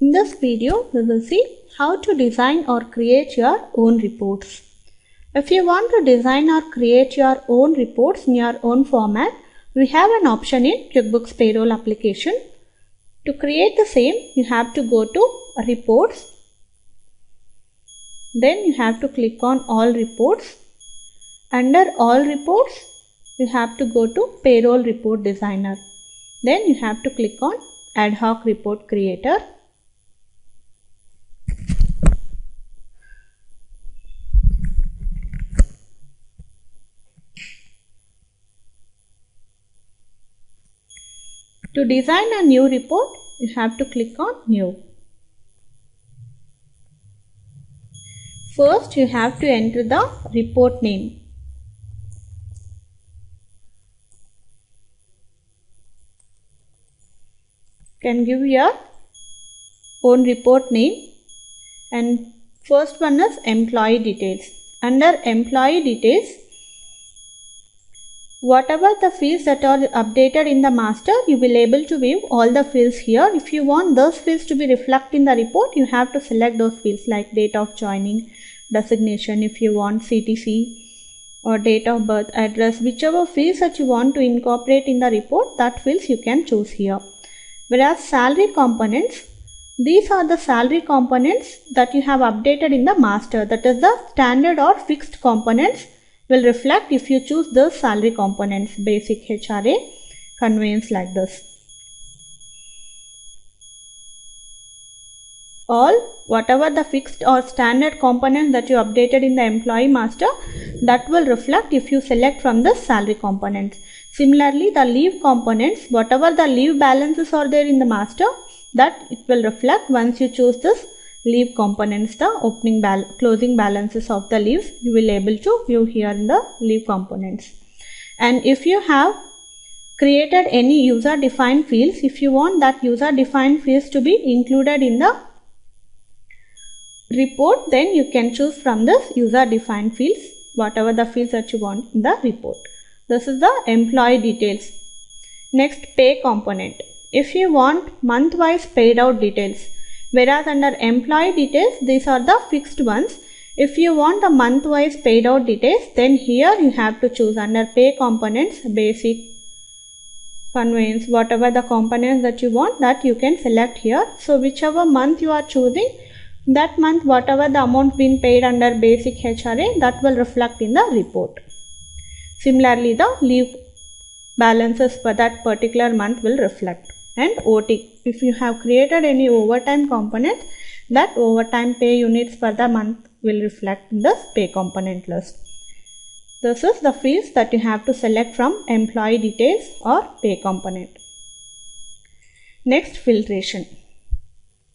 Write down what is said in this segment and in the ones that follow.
In this video, we will see how to design or create your own reports. If you want to design or create your own reports in your own format, we have an option in QuickBooks Payroll application. To create the same, you have to go to Reports. Then you have to click on All Reports. Under All Reports, you have to go to Payroll Report Designer. Then you have to click on Ad Hoc Report Creator. To design a new report, you have to click on New. First, you have to enter the report name. You can give your own report name, and first one is employee details. Under employee details, whatever the fields that are updated in the master, you will able to view all the fields here. If you want those fields to be reflected in the report, you have to select those fields like date of joining, designation, if you want CTC or date of birth, address, whichever fields that you want to incorporate in the report, that fields you can choose here. Whereas salary components, these are the salary components that you have updated in the master. That is the standard or fixed components will reflect if you choose the salary components, basic, HRA, conveyance, like this. Whatever the fixed or standard components that you updated in the employee master, that will reflect if you select from the salary components. Similarly, the leave components, whatever the leave balances are there in the master, that it will reflect once you choose this leave components, the closing balances of the leaves you will able to view here in the leave components. And if you have created any user defined fields, if you want that user defined fields to be included in the report, then you can choose from this user defined fields, whatever the fields that you want in the report. This is the employee details. Next, pay component. If you want month wise paid out details, whereas under employee details, these are the fixed ones. If you want the month wise paid out details, then here you have to choose under pay components, basic, conveyance, whatever the components that you want, that you can select here. So whichever month you are choosing, that month whatever the amount been paid under basic HRA, that will reflect in the report. Similarly, the leave balances for that particular month will reflect. And OT, if you have created any overtime component, that overtime pay units for the month will reflect in the pay component list. This is the fields that you have to select from employee details or pay component. Next, filtration.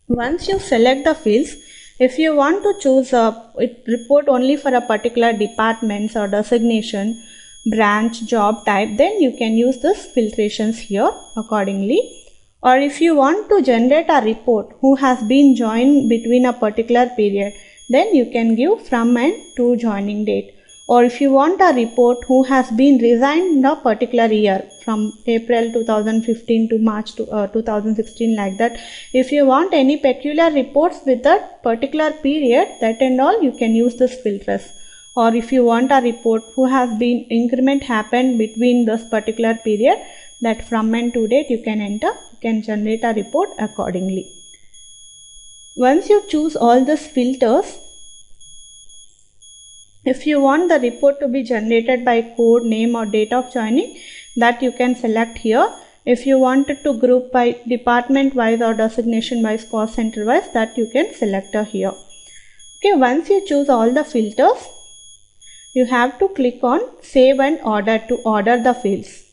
Once you select the fields, if you want to choose a report only for a particular department or designation, branch, job type, then you can use this filtrations here accordingly. Or if you want to generate a report who has been joined between a particular period, then you can give from and to joining date. Or if you want a report who has been resigned in a particular year from April 2015 to March 2016, like that. If you want any peculiar reports with that particular period, that and all, you can use this filters. Or if you want a report who has been increment happened between this particular period, that from and to date you can enter, you can generate a report accordingly. Once you choose all these filters, if you want the report to be generated by code, name or date of joining, that you can select here. If you wanted to group by department wise or designation wise, cost center wise, that you can select here. Okay, once you choose all the filters, you have to click on Save and Order to order the fields.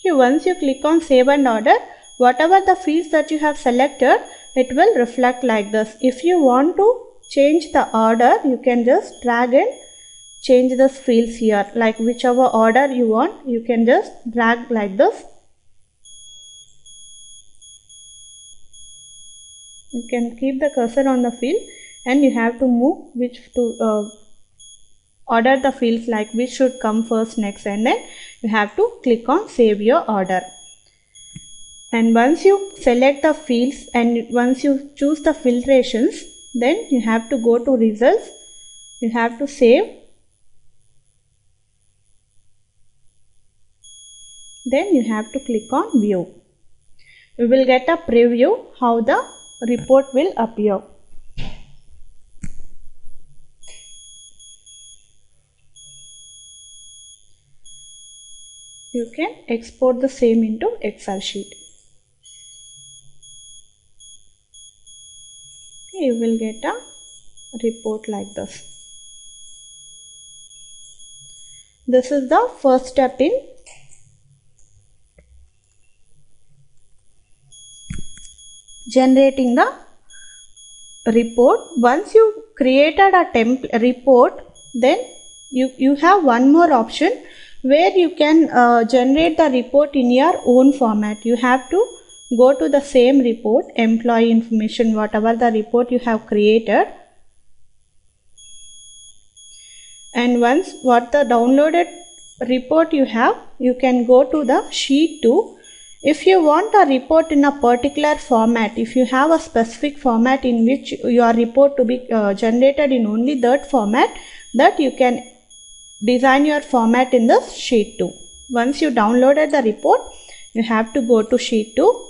Okay, once you click on Save and Order, whatever the fields that you have selected, it will reflect like this. If you want to change the order, you can just drag and change the fields here. Like whichever order you want, you can just drag like this. You can keep the cursor on the field and you have to move which to order the fields like which should come first, next, and then you have to click on save your order. And once you select the fields and once you choose the filtrations, then you have to go to results, you have to save, then you have to click on view. You will get a preview how the report will appear. You can export the same into Excel sheet. You will get a report like this. This is the first step in generating the report. Once you created a template report, then you have one more option where you can generate the report in your own format. You have to go to the same report, employee information, whatever the report you have created, and once what the downloaded report you have, you can go to the sheet 2. If you want a report in a particular format, if you have a specific format in which your report to be generated in only that format, that you can design your format in the sheet 2. Once you downloaded the report, you have to go to sheet 2.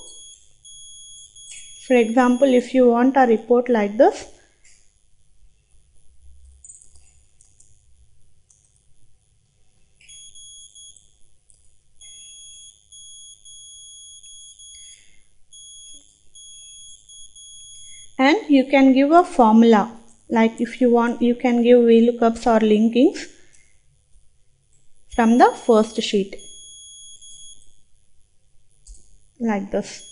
For example, if you want a report like this, and you can give a formula, like if you want, you can give VLOOKUPs or linkings from the first sheet like this.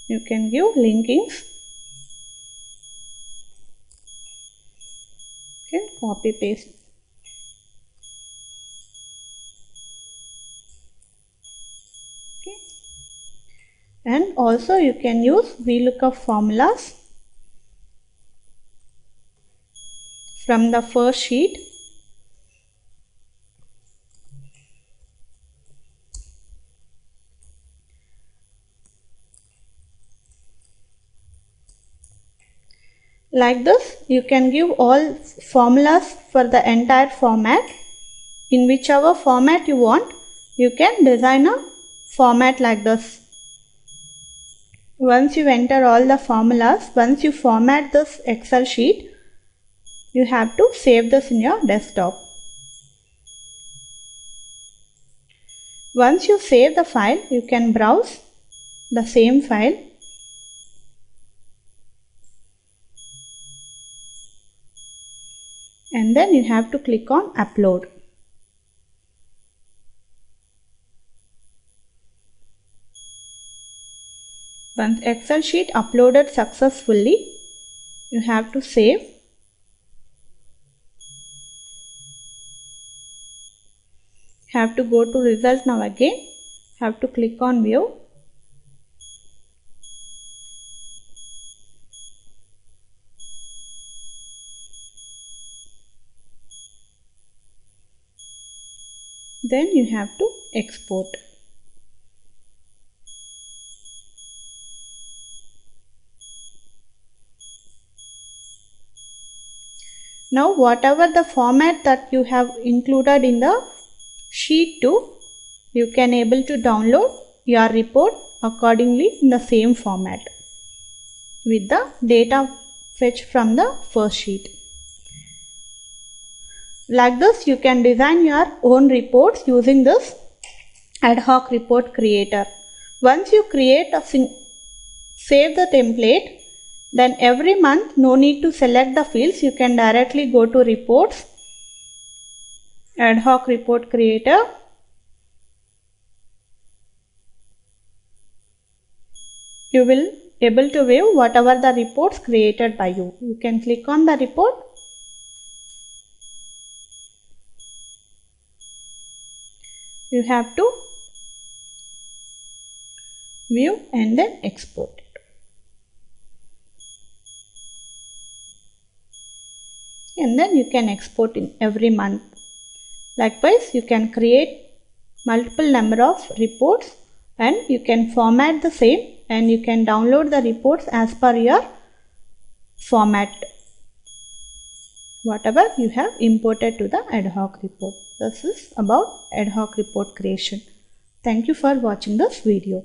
You can give linkings. You can copy paste. Okay. And also you can use VLOOKUP formulas from the first sheet. Like this, you can give all formulas for the entire format. In whichever format you want, you can design a format like this. Once you enter all the formulas, once you format this Excel sheet, you have to save this in your desktop. Once you save the file, you can browse the same file. And then you have to click on upload. Once Excel sheet uploaded successfully, you have to save. Have to go to result now again. Have to click on view. Then you have to export. Now whatever the format that you have included in the sheet 2, you can able to download your report accordingly in the same format with the data fetched from the first sheet. Like this, you can design your own reports using this ad hoc report creator. Once you create save the template, then every month no need to select the fields. You can directly go to reports, ad hoc report creator. You will able to view whatever the reports created by you. You can click on the report. You have to view and then export it. and then you can export in every month. Likewise, you can create multiple number of reports and you can format the same and you can download the reports as per your format, whatever you have imported to the ad hoc report. This is about ad hoc report creation. Thank you for watching this video.